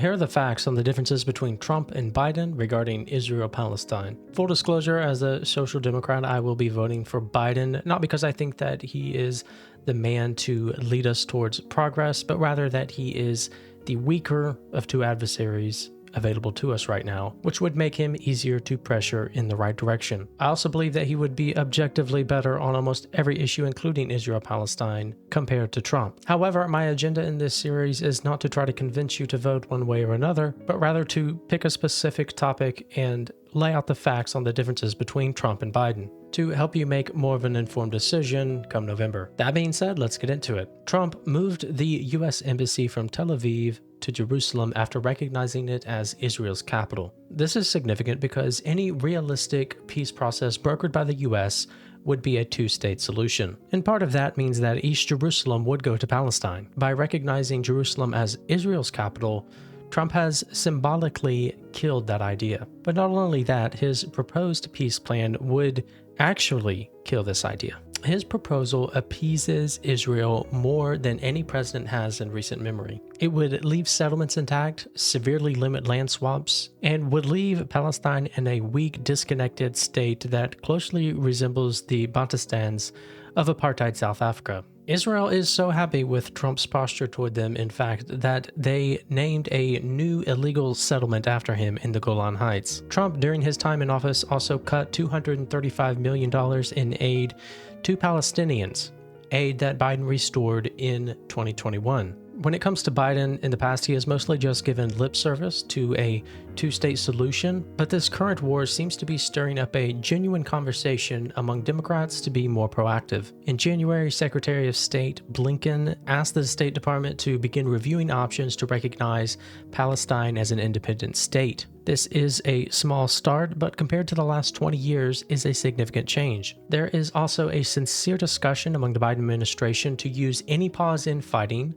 Here are the facts on the differences between Trump and Biden regarding Israel-Palestine. Full disclosure, as a social democrat, I will be voting for Biden, not because I think that he is the man to lead us towards progress, but rather that he is the weaker of two adversaries available to us right now, which would make him easier to pressure in the right direction. I also believe that he would be objectively better on almost every issue, including Israel-Palestine, compared to Trump. However, my agenda in this series is not to try to convince you to vote one way or another, but rather to pick a specific topic and lay out the facts on the differences between Trump and Biden to help you make more of an informed decision come November. That being said, let's get into it. Trump moved the U.S. Embassy from Tel Aviv to Jerusalem after recognizing it as Israel's capital. This is significant because any realistic peace process brokered by the U.S. would be a two-state solution. And part of that means that East Jerusalem would go to Palestine. By recognizing Jerusalem as Israel's capital, Trump has symbolically killed that idea. But not only that, his proposed peace plan would actually kill this idea. His proposal appeases Israel more than any president has in recent memory. It would leave settlements intact, severely limit land swaps, and would leave Palestine in a weak, disconnected state that closely resembles the Bantustans of apartheid South Africa. Israel is so happy with Trump's posture toward them, in fact, that they named a new illegal settlement after him in the Golan Heights. Trump, during his time in office, also cut $235 million in aid to Palestinians, aid that Biden restored in 2021. When it comes to Biden, in the past, he has mostly just given lip service to a two-state solution, but this current war seems to be stirring up a genuine conversation among Democrats to be more proactive. In January, Secretary of State Blinken asked the State Department to begin reviewing options to recognize Palestine as an independent state. This is a small start, but compared to the last 20 years is a significant change. There is also a sincere discussion among the Biden administration to use any pause in fighting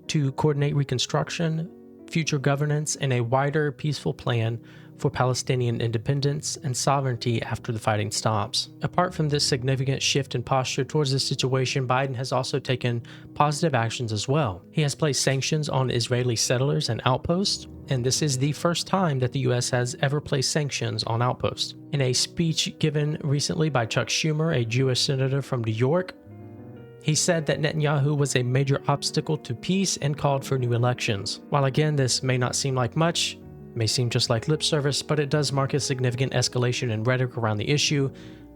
to coordinate reconstruction, future governance, and a wider peaceful plan for Palestinian independence and sovereignty after the fighting stops. Apart from this significant shift in posture towards the situation, Biden has also taken positive actions as well. He has placed sanctions on Israeli settlers and outposts, and this is the first time that the U.S. has ever placed sanctions on outposts. In a speech given recently by Chuck Schumer, a Jewish senator from New York, he said that Netanyahu was a major obstacle to peace and called for new elections. While again, this may not seem like much, may seem just like lip service, but it does mark a significant escalation in rhetoric around the issue,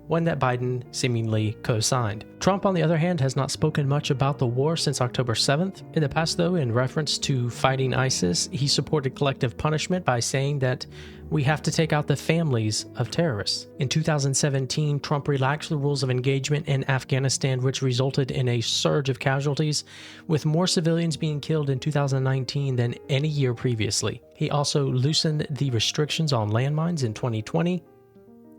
one that Biden seemingly co-signed. Trump, on the other hand, has not spoken much about the war since October 7th. In the past, though, in reference to fighting ISIS, he supported collective punishment by saying that we have to take out the families of terrorists. In 2017, Trump relaxed the rules of engagement in Afghanistan, which resulted in a surge of casualties, with more civilians being killed in 2019 than any year previously. He also loosened the restrictions on landmines in 2020,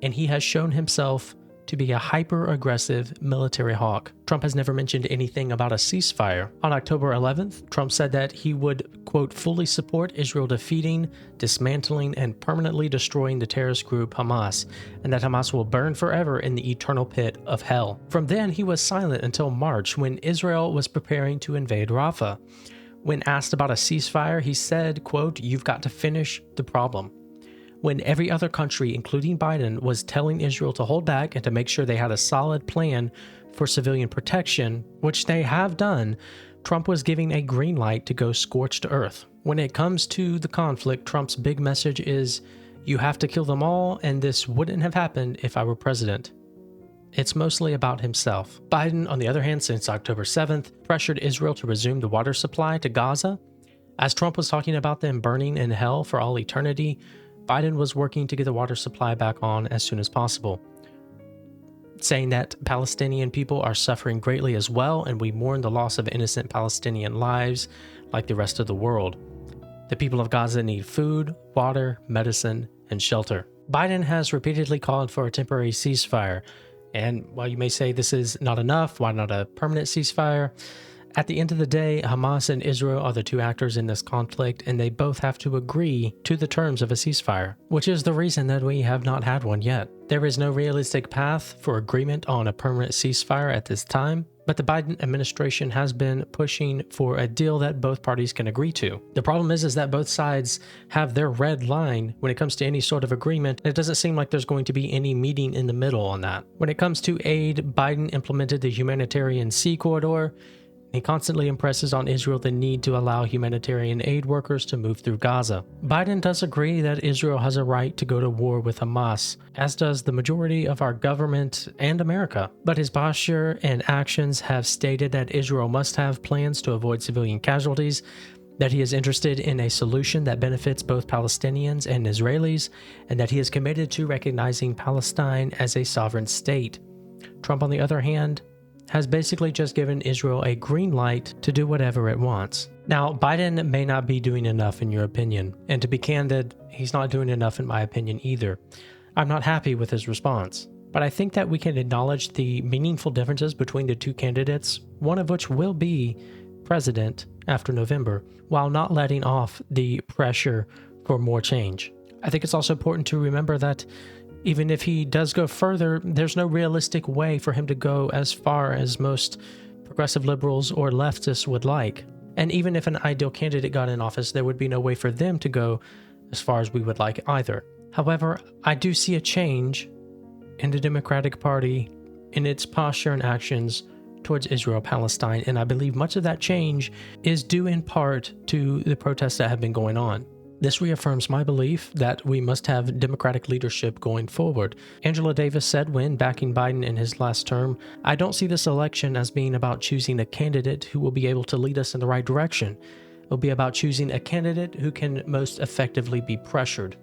and he has shown himself to be a hyper-aggressive military hawk. Trump has never mentioned anything about a ceasefire. On October 11th, Trump said that he would, quote, fully support Israel defeating, dismantling, and permanently destroying the terrorist group Hamas, and that Hamas will burn forever in the eternal pit of hell. From then, he was silent until March, when Israel was preparing to invade Rafah. When asked about a ceasefire, he said, quote, "You've got to finish the problem." When every other country, including Biden, was telling Israel to hold back and to make sure they had a solid plan for civilian protection, which they have done, Trump was giving a green light to go scorched earth. When it comes to the conflict, Trump's big message is, you have to kill them all, and this wouldn't have happened if I were president. It's mostly about himself. Biden, on the other hand, since October 7th, pressured Israel to resume the water supply to Gaza. As Trump was talking about them burning in hell for all eternity, Biden was working to get the water supply back on as soon as possible, saying that Palestinian people are suffering greatly as well, and we mourn the loss of innocent Palestinian lives like the rest of the world. The people of Gaza need food, water, medicine, and shelter. Biden has repeatedly called for a temporary ceasefire, and while you may say this is not enough, why not a permanent ceasefire? At the end of the day, Hamas and Israel are the two actors in this conflict, and they both have to agree to the terms of a ceasefire, which is the reason that we have not had one yet. There is no realistic path for agreement on a permanent ceasefire at this time, But the Biden administration has been pushing for a deal that both parties can agree to. The problem is that both sides have their red line when it comes to any sort of agreement, and it doesn't seem like there's going to be any meeting in the middle on that. When it comes to aid, Biden implemented the humanitarian sea corridor. He constantly impresses on Israel the need to allow humanitarian aid workers to move through Gaza. Biden does agree that Israel has a right to go to war with Hamas, as does the majority of our government and America. But his posture and actions have stated that Israel must have plans to avoid civilian casualties, that he is interested in a solution that benefits both Palestinians and Israelis, and that he is committed to recognizing Palestine as a sovereign state. Trump, on the other hand, has basically just given Israel a green light to do whatever it wants. Now, Biden may not be doing enough in your opinion, and to be candid, he's not doing enough in my opinion either. I'm not happy with his response, but I think that we can acknowledge the meaningful differences between the two candidates, one of which will be president after November, while not letting off the pressure for more change. I think it's also important to remember that even if he does go further, there's no realistic way for him to go as far as most progressive liberals or leftists would like. And even if an ideal candidate got in office, there would be no way for them to go as far as we would like either. However, I do see a change in the Democratic Party in its posture and actions towards Israel-Palestine, and I believe much of that change is due in part to the protests that have been going on. This reaffirms my belief that we must have Democratic leadership going forward. Angela Davis said when backing Biden in his last term, "I don't see this election as being about choosing a candidate who will be able to lead us in the right direction. It'll be about choosing a candidate who can most effectively be pressured."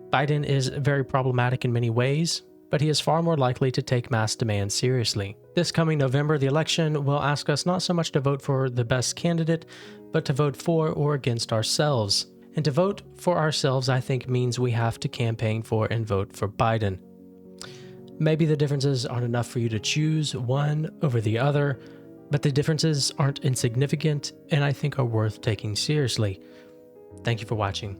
Biden is very problematic in many ways, but he is far more likely to take mass demand seriously. This coming November, the election will ask us not so much to vote for the best candidate, but to vote for or against ourselves. And to vote for ourselves, I think, means we have to campaign for and vote for Biden. Maybe the differences aren't enough for you to choose one over the other, but the differences aren't insignificant and I think are worth taking seriously. Thank you for watching.